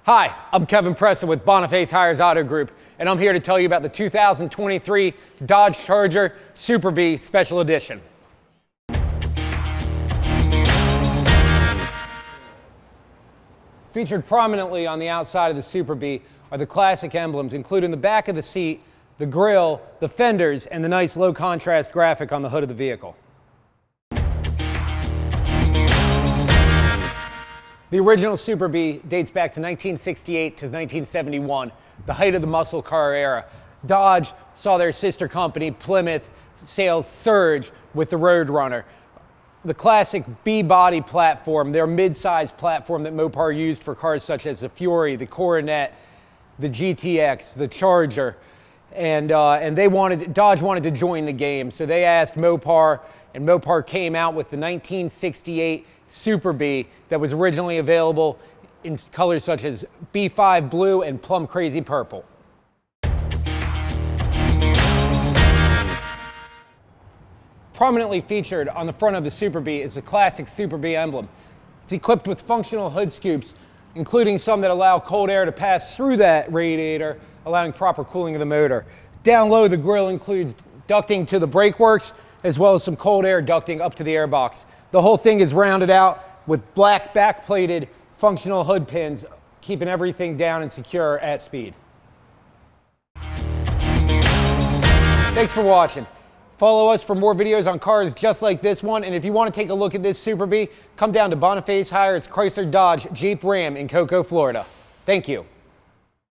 Hi, I'm Kevin Preston with Boniface Hires Auto Group, and I'm here to tell you about the 2023 Dodge Charger Super Bee Special Edition. Featured prominently on the outside of the Super Bee are the classic emblems, including the back of the seat, the grille, the fenders, and the nice low contrast graphic on the hood of the vehicle. The original Super Bee dates back to 1968 to 1971, the height of the muscle car era. Dodge saw their sister company, Plymouth, sales surge with the Roadrunner. The classic B-body platform, their mid-size platform that Mopar used for cars such as the Fury, the Coronet, the GTX, the Charger, and Dodge wanted to join the game, so they asked Mopar, and Mopar came out with the 1968 Super Bee that was originally available in colors such as B5 blue and plum crazy purple. Prominently featured on the front of the Super Bee is the classic Super Bee emblem. It's equipped with functional hood scoops, including some that allow cold air to pass through that radiator, allowing proper cooling of the motor. Down low, the grille includes ducting to the brake works, as well as some cold air ducting up to the airbox. The whole thing is rounded out with black back-plated functional hood pins, keeping everything down and secure at speed. Thanks for watching. Follow us for more videos on cars just like this one, and if you want to take a look at this Super Bee, come down to Boniface Hires Chrysler Dodge Jeep Ram in Cocoa, Florida. Thank you.